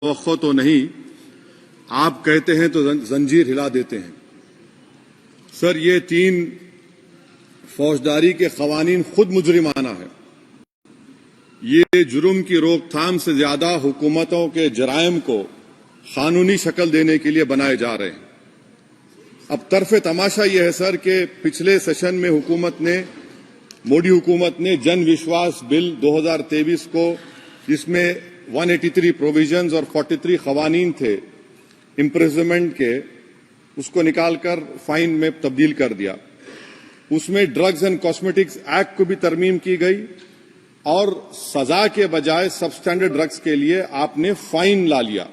तवक्को तो नहीं, आप कहते हैं तो जंजीर हिला देते हैं। सर, ये 3 फौजदारी के कवानीन खुद मुजरिमाना है। ये जुर्म की रोकथाम से ज्यादा हुकूमतों के जराइम को कानूनी शक्ल देने के लिए बनाए जा रहे हैं। अब तरफे तमाशा यह है सर कि पिछले सेशन में मोदी हुकूमत ने जन विश्वास बिल 2023 को, जिसमें 183 प्रोविजंस और 43 कवानीन थे इम्प्रिजनमेंट के, उसको निकालकर फाइन में तब्दील कर दिया। उसमें ड्रग्स एंड कॉस्मेटिक्स एक्ट को भी तरमीम की गई और सजा के बजाय सबस्टैंडर्ड ड्रग्स के लिए आपने फाइन ला लिया।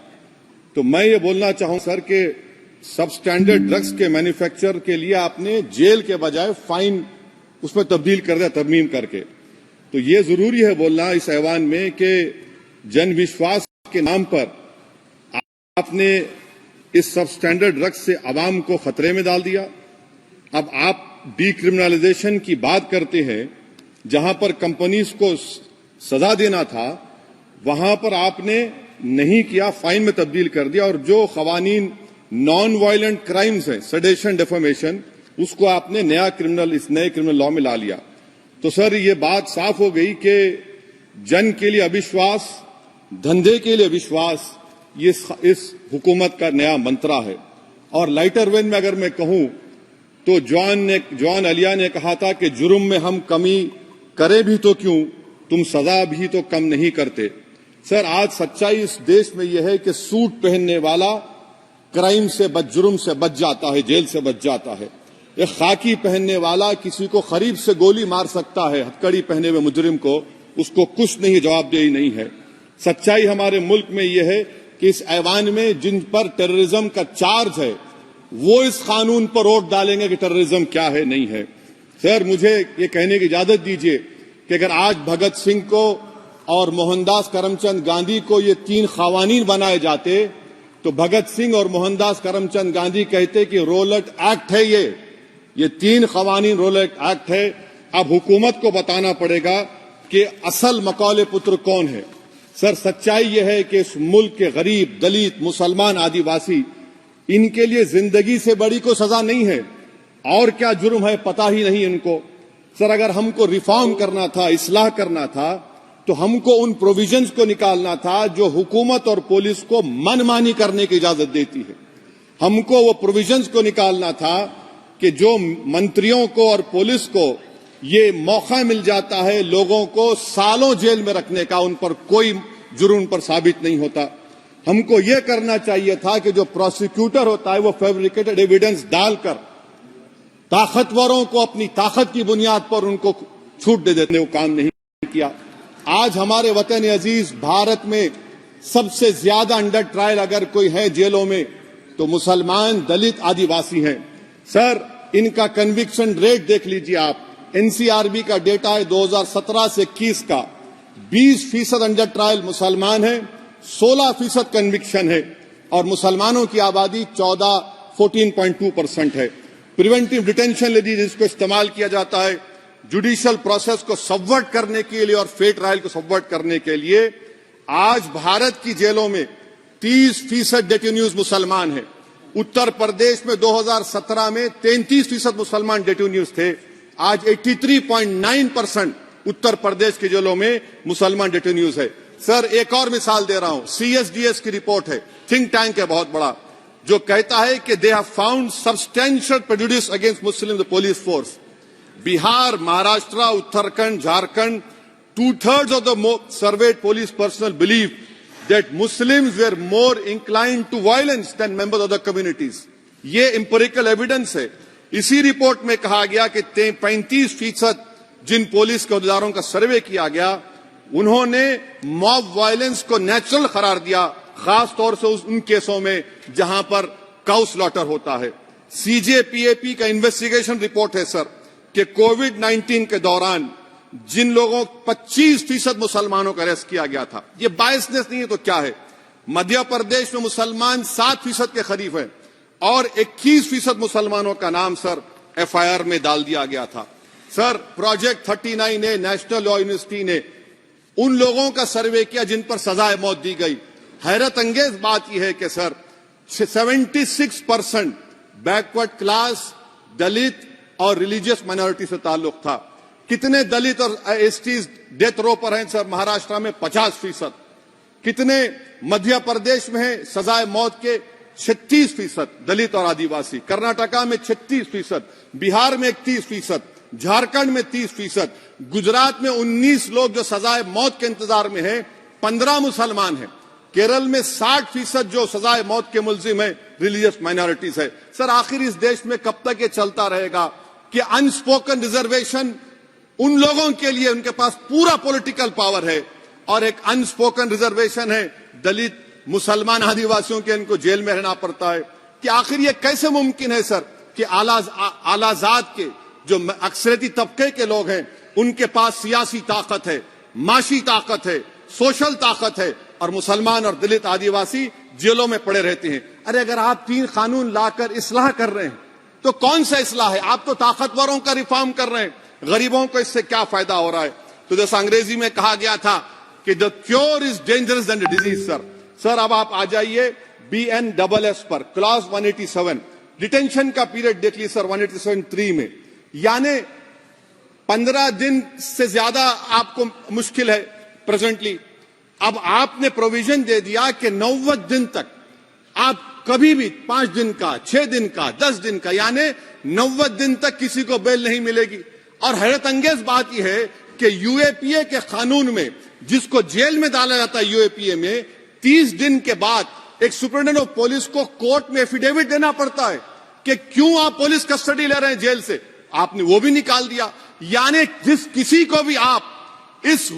तो मैं ये बोलना चाहूं सर कि सबस्टैंडर्ड ड्रग्स के मैन्युफैक्चर के लिए आपने जेल के बजाय फाइन उसमें तब्दील कर दिया तरमीम करके। तो ये जरूरी है बोलना इस ऐवान में कि जन विश्वास के नाम पर आपने इस सबस्टैंडर्ड ड्रग्स से आवाम को खतरे में डाल दिया। अब आप डीक्रिमिनलाइजेशन की बात करते हैं, जहां पर कंपनीज को सजा देना था वहां पर आपने नहीं किया, फाइन में तब्दील कर दिया। और जो कवानीन नॉन वायलेंट क्राइम्स हैं, सेडेशन, डेफेमेशन, उसको आपने इस नए क्रिमिनल लॉ में ला लिया। तो सर, ये बात साफ हो गई कि जन के लिए अविश्वास, धंधे के लिए विश्वास, ये इस हुकूमत का नया मंत्रा है। और लाइटर वेन में अगर मैं कहूं तो जॉन अलिया ने कहा था कि जुर्म में हम कमी करें भी तो क्यों, तुम सजा भी तो कम नहीं करते। सर, आज सच्चाई इस देश में यह है कि सूट पहनने वाला क्राइम से जुर्म से बच जाता है, जेल से बच जाता है। एक खाकी पहनने वाला किसी को करीब से गोली मार सकता है, हथकड़ी पहने हुए मुजरिम को, उसको कुछ नहीं, जवाबदेही नहीं है। सच्चाई हमारे मुल्क में यह है कि इस ऐवान में जिन पर टेररिज्म का चार्ज है वो इस कानून पर वोट डालेंगे कि टेररिज्म क्या है, नहीं है। सर, मुझे ये कहने की इजाजत दीजिए कि अगर आज भगत सिंह को और मोहनदास करमचंद गांधी को ये 3 कवानीन बनाए जाते तो भगत सिंह और मोहनदास करमचंद गांधी कहते कि रोलट एक्ट है, ये 3 कवानीन रोलट एक्ट है। अब हुकूमत को बताना पड़ेगा कि असल मकौले पुत्र कौन है। सर, सच्चाई यह है कि इस मुल्क के गरीब, दलित, मुसलमान, आदिवासी, इनके लिए जिंदगी से बड़ी कोई सजा नहीं है। और क्या जुर्म है पता ही नहीं इनको। सर, अगर हमको रिफॉर्म करना था, इस्लाह करना था, तो हमको उन प्रोविजंस को निकालना था जो हुकूमत और पुलिस को मनमानी करने की इजाजत देती है। हमको वो प्रोविजंस को निकालना था कि जो मंत्रियों को और पुलिस को ये मौका मिल जाता है लोगों को सालों जेल में रखने का, उन पर कोई जुर्म पर साबित नहीं होता। हमको ये करना चाहिए था कि जो प्रोसिक्यूटर होता है वो फैब्रिकेटेड एविडेंस डालकर ताकतवरों को अपनी ताकत की बुनियाद पर उनको छूट दे देते, वो काम नहीं किया। आज हमारे वतन अजीज भारत में सबसे ज्यादा अंडर ट्रायल अगर कोई है जेलों में तो मुसलमान, दलित, आदिवासी हैं। सर, इनका कन्विक्शन रेट देख लीजिए आप। एनसीआरबी का डेटा है 2017 से 21 का, 20% अंडर ट्रायल मुसलमान है, 16% कन्विक्शन है और मुसलमानों की आबादी 14.2% है। प्रिवेंटिव डिटेंशन ले लीजिए, जिसको इस्तेमाल किया जाता है जुडिशियल प्रोसेस को सबवर्ट करने के लिए और फेयर ट्रायल को सबवर्ट करने के लिए। आज भारत की जेलों में 30% डेटेन्यूज मुसलमान है। उत्तर प्रदेश में 2017 में 33% मुसलमान डेटेन्यूज थे। आज 83.9% उत्तर प्रदेश के जेलों में मुसलमान डेटेन्यूज है। सर, एक और मिसाल दे रहा हूं, CSDS की रिपोर्ट है, थिंक टैंक है बहुत बड़ा, जो कहता है कि they have found substantial prejudice against Muslim police force. Bihar, Maharashtra, Uttarakhand, Jharkhand, 2/3 of the surveyed police personnel believe that Muslims were more inclined to violence than members of the communities. ये empirical evidence है। इसी रिपोर्ट में कहा गया कि 35% जिन पुलिस के अहदेदारों का सर्वे किया गया उन्होंने मॉब वायलेंस को नेचुरल करार दिया, खास तौर से उन केसों में जहां पर काउ स्लॉटर होता है। CJPAP का इन्वेस्टिगेशन रिपोर्ट है सर कि कोविड-19 के दौरान जिन लोगों 25% मुसलमानों का अरेस्ट किया गया था, ये बायसनेस नहीं है तो क्या है। मध्य प्रदेश में मुसलमान 7% के करीब है और 21% मुसलमानों का नाम सर FIR में डाल दिया गया था। सर, प्रोजेक्ट 39 ने, नेशनल लॉ यूनिवर्सिटी ने उन लोगों का सर्वे किया जिन पर सजाए मौत दी गई। हैरत अंगेज बात यह है कि सर 76% बैकवर्ड क्लास, दलित और रिलीजियस माइनॉरिटी से ताल्लुक था। कितने दलित और एसटीज डेथ रो पर हैं सर? महाराष्ट्र में 50%। कितने मध्य प्रदेश में है सजाए मौत के? 36% दलित और आदिवासी। कर्नाटका में 36%, बिहार में 31%, झारखंड में 30%, गुजरात में 19 लोग जो सजाए मौत के इंतजार में हैं, 15 मुसलमान हैं। केरल में 60% जो सजाए मौत के मुलजिम है रिलीजियस माइनॉरिटीज है। सर आखिर इस देश में कब तक ये चलता रहेगा कि अनस्पोकन रिजर्वेशन उन लोगों के लिए, उनके पास पूरा पॉलिटिकल पावर है, और एक अनस्पोकन रिजर्वेशन है दलित, मुसलमान, आदिवासियों के, इनको जेल में रहना पड़ता है। कि आखिर ये कैसे मुमकिन है सर कि आलाजात के जो अक्सरियती तबके के लोग हैं उनके पास सियासी ताकत है, माशी ताकत है, सोशल ताकत है, और मुसलमान और दलित आदिवासी जेलों में पड़े रहते हैं। अरे अगर आप 3 कानून लाकर इस्लाह कर रहे हैं तो कौन सा इस्लाह है? आप तो ताकतवरों का रिफॉर्म कर रहे हैं, गरीबों को इससे क्या फायदा हो रहा है? तो जैसा अंग्रेजी में कहा गया था कि the cure is dangerous than the disease. Sir अब आप आ जाइए BNSS पर, क्लॉज 187, डिटेंशन का पीरियड देख लीजिए सर 187(3) में, यानी 15 दिन से ज्यादा आपको मुश्किल है प्रेजेंटली। अब आपने प्रोविजन दे दिया कि 90 दिन तक आप कभी भी 5 दिन का, 6 दिन का, 10 दिन का, यानी 90 दिन तक किसी को बेल नहीं मिलेगी। और हैरत अंगेज बात यह है कि UAPA के कानून में जिसको जेल में डाला जाता है UAPA में, 30 दिन के बाद एक सुपरिटेंडेंट ऑफ पुलिस को कोर्ट में एफिडेविट देना पड़ता है कि क्यों आप पुलिस कस्टडी ले रहे हैं जेल से। आपने वो भी निकाल दिया। यानी जिस किसी को भी आप इस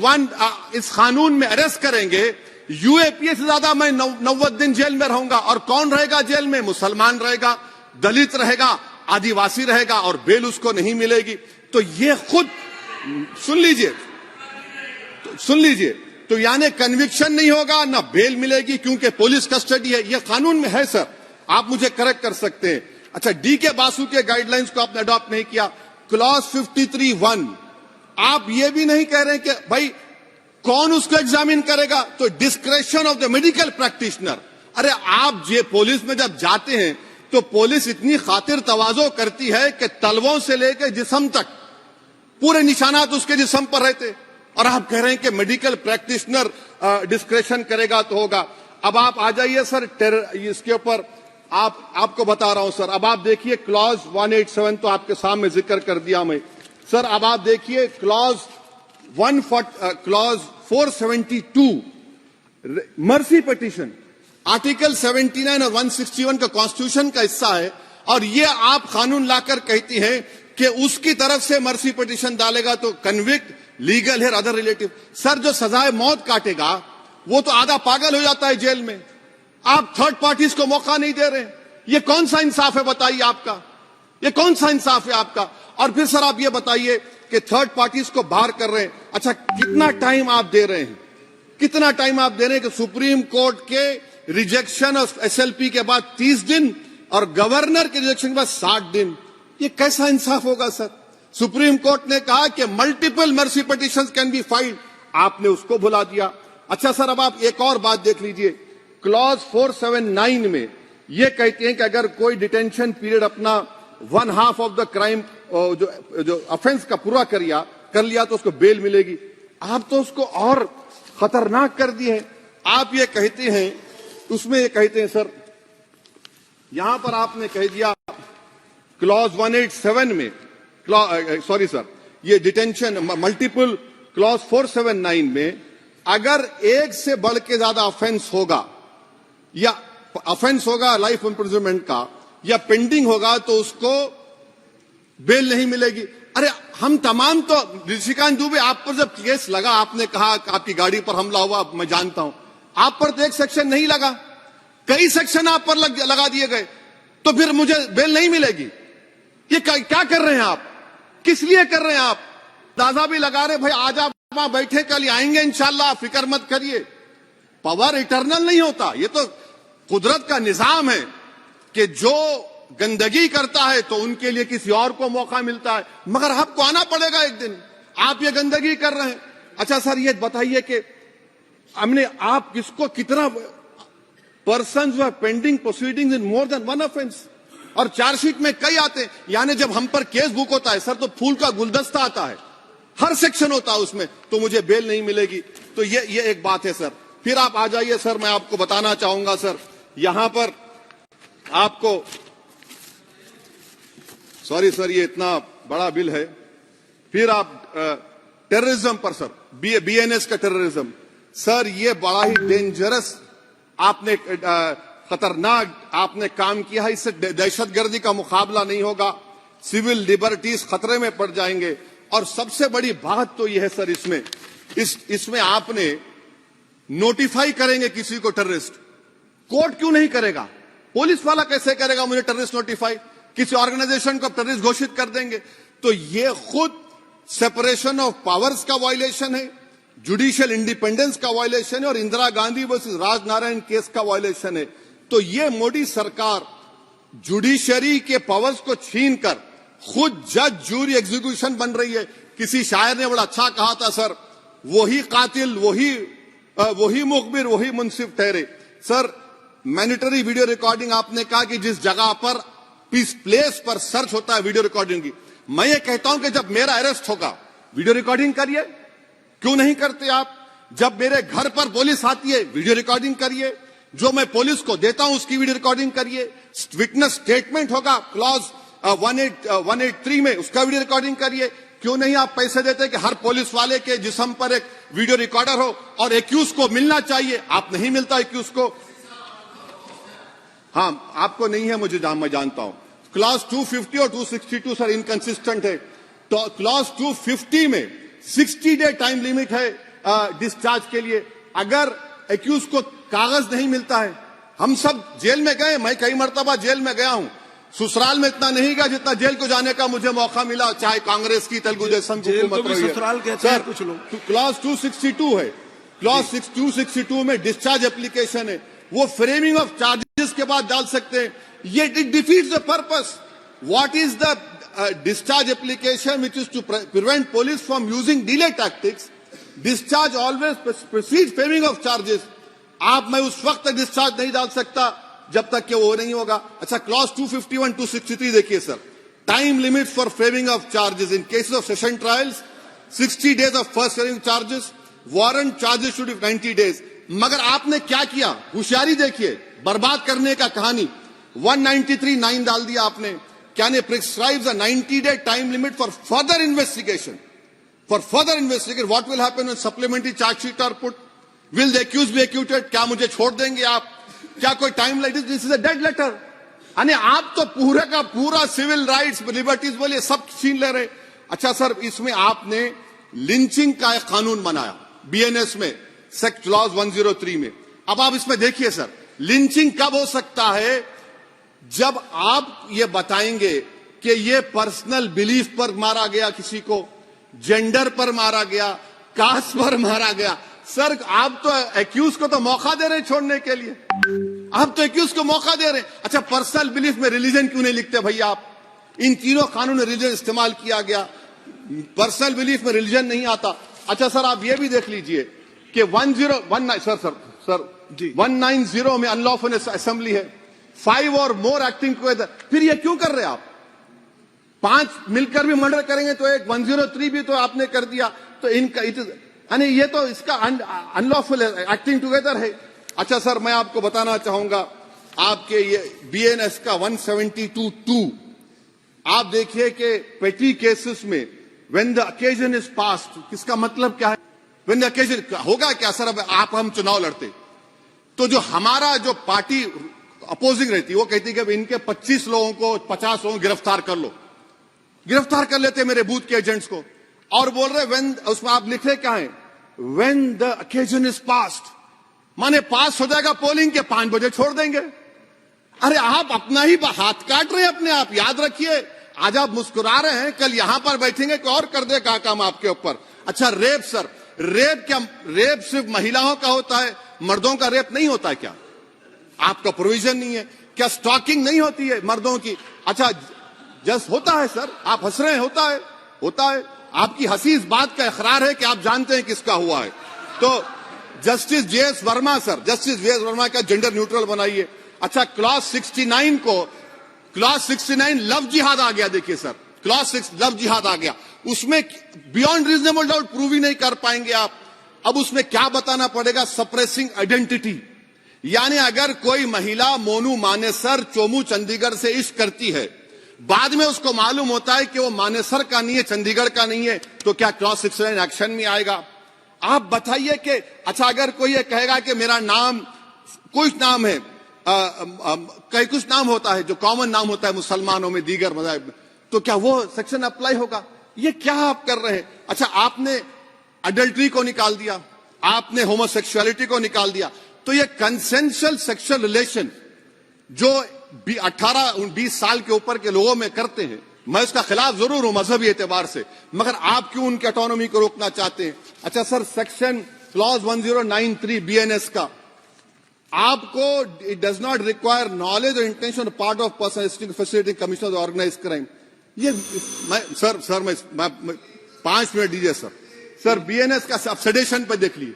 कानून में अरेस्ट करेंगे, UAPA से ज्यादा मैं 90 दिन जेल में रहूंगा। और कौन रहेगा जेल में? मुसलमान रहेगा, दलित रहेगा, आदिवासी रहेगा, और बेल उसको नहीं मिलेगी। तो ये खुद सुन लीजिए, तो यानी कन्विक्शन नहीं होगा, ना बेल मिलेगी, क्योंकि पुलिस कस्टडी है। ये कानून में है सर, आप मुझे करेक्ट कर सकते हैं। अच्छा, DK बासु के गाइडलाइंस को आपने अडॉप्ट नहीं किया। क्लॉज 53(1), आप ये भी नहीं कह रहे कि भाई कौन उसको एग्जामिन करेगा? तो discretion of the medical practitioner. अरे आप ये पुलिस में जब जाते हैं तो पुलिस इतनी खातिर तवाज़ो करती है कि तलवों से लेकर जिस्म तक पूरे निशानात उसके जिस्म पर रहते, और आप कह रहे हैं कि मेडिकल प्रैक्टिशनर डिस्क्रेशन करेगा तो होगा। अब आप आ जाइए सर इसके ऊपर, आपको बता रहा हूं सर। अब आप देखिए क्लॉज 187 तो आपके सामने जिक्र कर दिया मैं सर। अब आप देखिए क्लॉज 472 मर्सी पिटीशन, आर्टिकल 79 और 161 का कॉन्स्टिट्यूशन का हिस्सा है, और ये आप कानून लाकर कहती हैं कि उसकी तरफ से मर्सी पिटीशन डालेगा तो कन्विक्ट, लीगल है, अदर रिलेटिव। सर जो सजाए मौत काटेगा वो तो आधा पागल हो जाता है जेल में। आप थर्ड पार्टीज को मौका नहीं दे रहे। ये कौन सा इंसाफ है बताइए आपका? ये कौन सा इंसाफ है आपका? और फिर सर आप ये बताइए कि थर्ड पार्टीज को बाहर कर रहे हैं। अच्छा, कितना टाइम आप दे रहे हैं? कितना टाइम आप दे रहे हैं कि सुप्रीम कोर्ट के रिजेक्शन ऑफ SLP के बाद 30 दिन और गवर्नर के रिजेक्शन के बाद 60 दिन? ये कैसा इंसाफ होगा सर? सुप्रीम कोर्ट ने कहा कि multiple mercy petitions can be filed, आपने उसको भुला दिया। अच्छा सर, अब आप एक और बात देख लीजिए, क्लॉज 479 में ये कहते हैं कि अगर कोई डिटेंशन पीरियड अपना 1/2 ऑफ द क्राइम जो ऑफेंस का पूरा कर लिया तो उसको बेल मिलेगी। आप तो उसको और खतरनाक कर दिए। आप ये कहते हैं, उसमें ये कहते हैं सर, यहां पर आपने कह दिया क्लॉज 187 में, सॉरी सर, ये डिटेंशन मल्टीपल क्लॉज 479 में अगर एक से बढ़ के ज्यादा ऑफेंस होगा, या ऑफेंस होगा लाइफ इम्प्रिजनमेंट का, या पेंडिंग होगा तो उसको बेल नहीं मिलेगी। अरे हम तमाम तो, ऋषिकांत दुबे आप पर जब केस लगा, आपने कहा आपकी गाड़ी पर हमला हुआ, मैं जानता हूं, आप पर तो एक सेक्शन नहीं लगा, कई सेक्शन आप पर लगा दिए गए, तो फिर मुझे बेल नहीं मिलेगी। ये क्या कर रहे हैं आप? किस लिए कर रहे हैं आप? दादा भी लगा रहे, भाई आज आप वहां बैठे, कल आएंगे इंशाल्लाह, फिक्र मत करिए। पावर इटर्नल नहीं होता, ये तो कुदरत का निजाम है कि जो गंदगी करता है तो उनके लिए किसी और को मौका मिलता है, मगर आपको आना पड़ेगा एक दिन। आप ये गंदगी कर रहे हैं। अच्छा सर, ये बताइए कि हमने आप किसको कितना persons who have pending proceedings in more than one offence, और चार्जशीट में कई आते हैं। यानी जब हम पर केस बुक होता है सर तो फूल का गुलदस्ता आता है, हर सेक्शन होता है उसमें, तो मुझे बेल नहीं मिलेगी। तो ये एक बात है सर। फिर आप आ जाइए सर, मैं आपको बताना चाहूंगा सर, यहां पर आपको, सॉरी सर ये इतना बड़ा बिल है। फिर आप टेररिज्म पर सर, बीएनएस का टेररिज्म सर, ये बड़ा ही डेंजरस आपने खतरनाक आपने काम किया है। इससे दहशतगर्दी का मुकाबला नहीं होगा, सिविल लिबर्टीज खतरे में पड़ जाएंगे। और सबसे बड़ी बात तो यह है सर, इसमें आपने नोटिफाई करेंगे किसी को टेररिस्ट, कोर्ट क्यों नहीं करेगा? पुलिस वाला कैसे करेगा मुझे टेररिस्ट नोटिफाई? किसी ऑर्गेनाइजेशन को टेररिस्ट घोषित कर देंगे। तो यह खुद सेपरेशन ऑफ पावर्स का वायलेशन है, जुडिशियल इंडिपेंडेंस का वायलेशन है, और इंदिरा गांधी वर्सेस राजनारायण केस का वायलेशन है। तो यह मोदी सरकार जुडिशरी के पावर्स को छीनकर खुद जज जूरी एग्जीक्यूशन बन रही है। किसी शायर ने बड़ा अच्छा कहा था सर, वही कातिल वही मुखबिर वही मुंसिफ ठहरे। सर मैंडेटरी वीडियो रिकॉर्डिंग आपने कहा कि जिस जगह पर पीस प्लेस पर सर्च होता है वीडियो रिकॉर्डिंग की, मैं ये कहता हूं कि जब मेरा अरेस्ट होगा वीडियो रिकॉर्डिंग करिए, क्यों नहीं करते आप? जब मेरे घर पर पुलिस आती है वीडियो रिकॉर्डिंग करिए, जो मैं पुलिस को देता हूं उसकी वीडियो रिकॉर्डिंग करिए, विटनेस स्टेटमेंट होगा क्लॉज 183 में उसका वीडियो रिकॉर्डिंग करिए। क्यों नहीं आप पैसे देते कि हर पुलिस वाले के जिस्म पर एक वीडियो रिकॉर्डर हो, और एक्यूज को मिलना चाहिए, आप नहीं मिलता एक्यूज को। हाँ आपको नहीं है, मैं जानता हूं। क्लॉज 250 और 262 सर इनकंसिस्टेंट है। तो क्लॉज 250 में 60 डे टाइम लिमिट है डिस्चार्ज के लिए। अगर एक्यूज को कागज नहीं मिलता है, हम सब जेल में गए, मैं कई मर्तबा जेल में गया हूं, ससुराल में इतना नहीं गया जितना जेल को जाने का मुझे मौका मिला, चाहे कांग्रेस की तेलुगु देशम की हुकूमत रही है। ससुराल कहते हैं कुछ लोग। क्लॉज 262 है, क्लॉज 262 में डिस्चार्ज एप्लीकेशन है, वो फ्रेमिंग ऑफ चार्जेस के बाद डाल सकते हैं। ये it defeats the purpose. What is the discharge application which is to prevent police from using delay tactics? Discharge always proceed framing of charges. मैं उस वक्त तक डिस्चार्ज नहीं डाल सकता जब तक कि वो नहीं होगा। अच्छा क्लॉज 251 263 देखिए sir, time limit for framing of charges in cases of session trials 60 days of first hearing charges, warrant charges should be 90 days. मगर आपने क्या किया? होशियारी देखिए, बर्बाद करने का कहानी। 193(9) डाल दिया आपने, क्या ने prescribes a 90 day time limit for further investigation. For further investigation what will happen when supplementary chargesheet are put? Will the accuse be acquitted? क्या मुझे छोड़ देंगे आप? क्या कोई time light? This is a dead letter. यानी आप तो पूरे का पूरा सिविल राइट्स लिबर्टीज बोलिए सब छीन ले रहे। अच्छा सर, इसमें आपने लिंचिंग का एक कानून बनाया बीएनएस में, सेक्ट क्लॉज 103 में। अब आप इसमें देखिए सर, लिंचिंग कब हो सकता है? जब आप ये बताएंगे कि ये पर्सनल बिलीफ पर मारा गया, किसी को जेंडर पर मारा गया, कास्ट पर मारा गया। सर आप तो एक्यूज को तो मौका दे रहे हैं छोड़ने के लिए, आप तो एक्यूज को मौका दे रहे हैं। अच्छा पर्सनल बिलीफ में रिलीजन क्यों नहीं लिखते भैया आप? इन तीनों कानून में रिलीजन इस्तेमाल किया गया, पर्सनल बिलीफ में रिलीजन नहीं आता। अच्छा सर आप ये भी देख लीजिए कि 1019 सर 190 में अनलॉफुल असेंबली है, 5 और मोर एक्टिंग टुगेदर। फिर ये क्यों कर रहे हैं आप? 5 मिलकर भी मर्डर करेंगे तो एक 103 भी तो आपने कर दिया। तो इनका यानी ये तो इसका अनलॉफुल एक्टिंग टुगेदर है। अच्छा सर मैं आपको बताना चाहूंगा, आपके ये बीएनएस का 172(2) आप देखिए कि पेटी केसेस में when the occasion is passed, किसका मतलब क्या है? व्हेन द अकेजन होगा क्या सर? अब आप हम चुनाव लड़ते तो जो हमारा जो पार्टी अपोजिंग रहती वो कहती कि इनके 25 लोगों को 50 लोगों को गिरफ्तार कर लो, गिरफ्तार कर लेते मेरे बूथ के एजेंट्स को, और बोल रहे व्हेन, उसमें आप लिख रहे क्या है? When the occasion is passed, माने पास हो जाएगा पोलिंग के 5 बजे छोड़ देंगे। अरे आप अपना ही हाथ काट रहे हैं अपने आप। याद रखिए, आज आप मुस्कुरा रहे हैं, कल यहां पर बैठेंगे कोई और कर देगा काम आपके ऊपर। अच्छा रेप सर, रेप क्या? रेप सिर्फ महिलाओं का होता है, मर्दों का रेप नहीं होता क्या? आपका प्रोविजन नहीं है क्या? स्टॉकिंग नहीं होती है मर्दों की? अच्छा जस्ट होता है सर, आप हंस रहे हैं, होता है। आपकी हंसी इस बात का इकरार है कि आप जानते हैं किसका हुआ है। तो justice JS Verma sir, justice JS Verma का जेंडर न्यूट्रल बनाइए। अच्छा, क्लॉज 69 को, क्लॉज 69 लव जिहाद आ गया। देखिए सर, क्लॉज 6 लव जिहाद आ गया, उसमें बियॉन्ड रीजनेबल डाउट प्रूव ही नहीं कर पाएंगे आप। अब उसमें क्या बताना पड़ेगा? सप्रेसिंग आइडेंटिटी, यानी अगर कोई महिला मोनू मानेसर चोमू चंडीगढ़ से इश्क करती है, बाद में उसको मालूम होता है कि वो मानेसर का नहीं है, चंडीगढ़ का नहीं है, तो क्या क्लॉज 69 एक्शन में आएगा? आप बताइए कि अच्छा, अगर कोई ये कहेगा कि मेरा नाम, कुछ नाम है, कई कुछ नाम होता है जो कॉमन नाम होता है मुसलमानों में, दीगर मज़ाहिब में, तो क्या वो सेक्शन अप्लाई होगा? ये क्या आप कर रहे हैं? अच्छा, आपने अडल्ट्री को निकाल दिया, आपने होमोसेक्सुअलिटी को निकाल दिया, तो ये कंसेंशुअल सेक्सुअल रिलेशन जो 18-20 साल के ऊपर के लोगों में करते हैं, मैं इसका खिलाफ जरूर हूं मजहबी एतबार से, मगर आप क्यों उनकी ऑटोनॉमी को रोकना चाहते हैं? अच्छा सर, सेक्शन क्लॉज 1093 बीएनएस का, आपको it does not require knowledge और intention part of person facility commission of organise crime. ये मैं 5 मिनट दीजिए सर। सर, बीएनएस का आप सेडेशन पे देख लीजिए,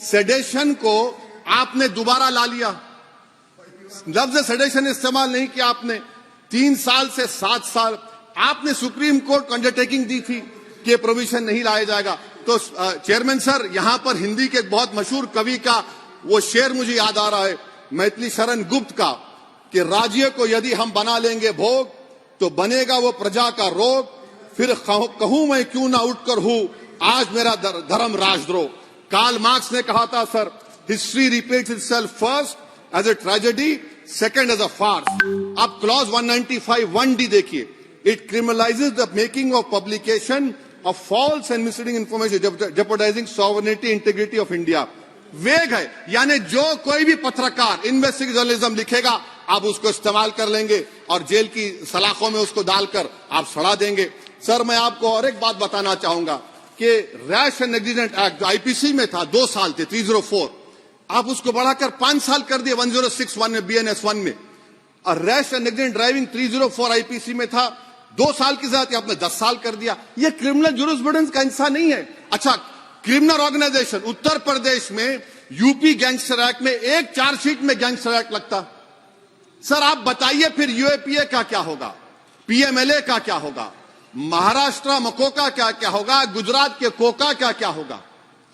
सेडेशन को आपने दोबारा ला लिया, लफ्ज सेडेशन इस्तेमाल नहीं किया आपने। 3 साल से 7 साल आपने सुप्रीम कोर्ट को अंडरटेकिंग दी थी कि प्रोविजन नहीं लाया जाएगा। तो चेयरमैन सर, यहां पर हिंदी के एक बहुत मशहूर कवि का वो शेर मुझे याद आ रहा है, मैथिली शरण गुप्त का, कि राज्य को यदि हम बना लेंगे भोग तो बनेगा वो प्रजा का रोग, फिर कहूं मैं क्यों ना उठकर हूं आज मेरा धर्म राजद्रोह। कार्ल मार्क्स ने कहा था sir, history repeats itself first as a tragedy, second as a farce. आप क्लॉज 195 1D देखिए, it criminalises the making of publication of false and misleading information jeopardising sovereignty integrity of India. Vague है, यानी जो कोई भी पत्रकार investigative journalism लिखेगा आप उसको इस्तेमाल कर लेंगे और जेल की सलाखों में उसको डालकर आप सड़ा देंगे। सर, मैं आपको और एक बात बताना चाहूंगा कि रैश एंड नेग्लिजेंट एक्ट जो आईपीसी में था 2 साल थे, 304, आप उसको बढ़ाकर 5 साल कर दिए 1061 में, बीएनएस 1 में। और rash and negligent driving 304 IPC में था 2 साल की सजा, आपने 10 साल कर दिया। यह क्रिमिनल जुरिस्प्रूडेंस का हिस्सा नहीं है। अच्छा, क्रिमिनल ऑर्गेनाइजेशन, उत्तर प्रदेश में यूपी गैंगस्टर एक्ट में एक चार्जशीट में गैंगस्टर एक्ट लगता। सर, आप बताइए फिर यूएपीए का क्या होगा, पीएमएलए का क्या होगा, महाराष्ट्र मकोका क्या क्या होगा, गुजरात के कोका क्या क्या होगा?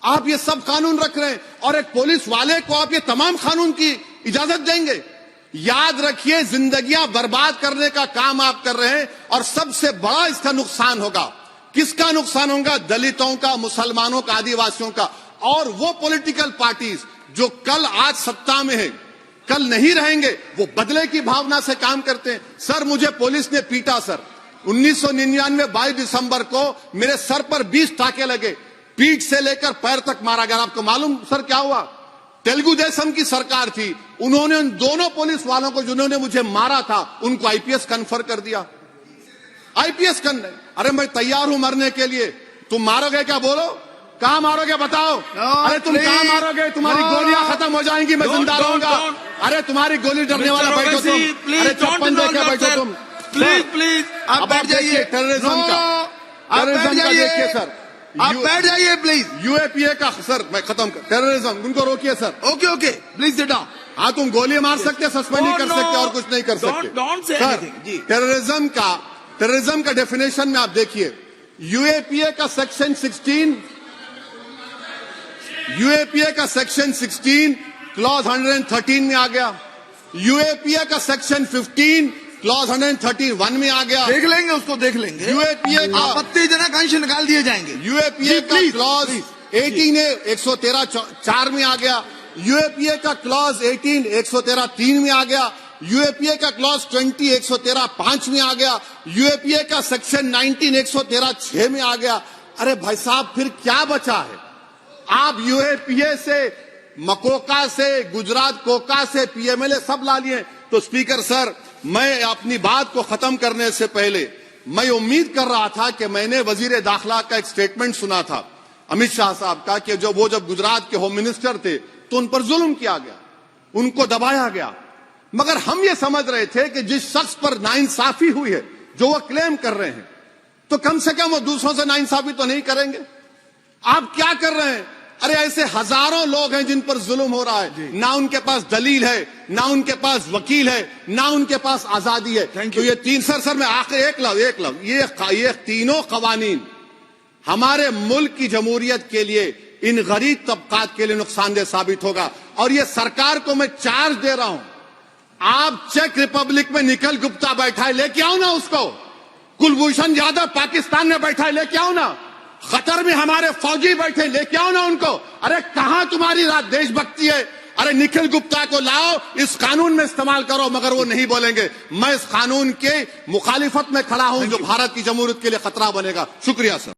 आप ये सब कानून रख रहे हैं और एक पुलिस वाले को आप ये तमाम कानून की इजाजत देंगे? याद रखिए, जिंदगियां बर्बाद करने का काम आप कर रहे हैं और सबसे बड़ा इसका नुकसान होगा। किसका नुकसान होगा? दलितों का, मुसलमानों का, आदिवासियों का। और वो पॉलिटिकल पार्टीज जो कल आज सत्ता में है, कल नहीं रहेंगे, वो बदले की भावना से काम करते हैं। सर, मुझे पुलिस ने पीटा सर, 1999 22 दिसंबर को मेरे सर पर 20 टाके लगे, पीठ से लेकर पैर तक मारा गया। आपको मालूम सर क्या हुआ? तेलुगु देशम की सरकार थी, उन्होंने उन दोनों पुलिस वालों को जिन्होंने मुझे मारा था उनको आईपीएस कन्फर कर दिया। आईपीएस करने, अरे मैं तैयार हूं मरने के लिए, तुम मारोगे क्या? बोलो, कहां मारोगे बताओ? अरे तुम कहां मारोगे? तुम्हारी गोलियां खत्म हो जाएंगी, मैं जिंदा रहूंगा। अरे तुम्हारी गोली डरने वाला बैठो तुम, अरे चप्पन देके बैठो तुम। प्लीज आप बैठ जाइए। टेररिज्म का देखिए सर, आप बैठ जाइए प्लीज। यूएपीए का सर, मैं खत्म कर, टेररिज्म उनको रोकिए sir. Okay please sit down. हाँ, तुम गोली मार सकते, सस्पेंड नहीं कर सकते और कुछ नहीं कर सकते सर। टेररिज्म का डेफिनेशन में आप देखिए, यूएपीए का सेक्शन 16, यूएपीए का सेक्शन 16 क्लॉज 113 में आ गया, यूएपीए का सेक्शन 15 क्लॉज 131 में आ गया। देख लेंगे उसको, देख लेंगे। यूएपीए का आपत्तिजनक अंश निकाल दिए जाएंगे। यूएपीए का क्लॉज 18 113 4 में आ गया, यूएपीए का क्लॉज 18 113 3 में आ गया, यूएपीए का क्लॉज 20 113 5 में आ गया, यूएपीए का सेक्शन 19 113 6 में आ गया। अरे भाई साहब, फिर क्या बचा है? आप यूएपीए से, मकोका से, गुजरात कोका से, पीएमएलए सब ला लिए। तो स्पीकर सर, मैं अपनी बात को खत्म करने से पहले मैं उम्मीद कर रहा था कि मैंने वजीर दाखिला का एक स्टेटमेंट सुना था अमित शाह साहब का, कि जब गुजरात के होम मिनिस्टर थे तो उन पर जुल्म किया गया, उनको दबाया गया। मगर हम ये समझ रहे थे कि जिस शख्स पर नाइंसाफी हुई है, जो वो क्लेम कर रहे हैं, तो कम से कम वो दूसरों से नाइंसाफी तो नहीं करेंगे। आप क्या कर रहे हैं? अरे ऐसे हजारों लोग हैं जिन पर जुल्म हो रहा है, ना उनके पास दलील है, ना उनके पास वकील है, ना उनके पास आजादी है। Thank तो you. ये तीन सर मैं आखिर एक लव ये तीनों कवानीन हमारे मुल्क की जमहूरियत के लिए, इन गरीब तबकात के लिए नुकसानदेह साबित होगा। और ये सरकार को मैं चार्ज दे रहा हूं, आप चेक रिपब्लिक में निखिल गुप्ता बैठा है, लेके आओ ना उसको। कुलभूषण यादव पाकिस्तान में बैठा है, लेके आओ ना। कतर में हमारे फौजी बैठे, लेके आओ ना उनको। अरे कहां तुम्हारी देशभक्ति है? अरे निखिल गुप्ता को लाओ, इस कानून में इस्तेमाल करो, मगर वो नहीं बोलेंगे। मैं इस कानून के मुखालिफत में खड़ा हूं जो भारत की जमहूरियत के लिए खतरा बनेगा। शुक्रिया सर।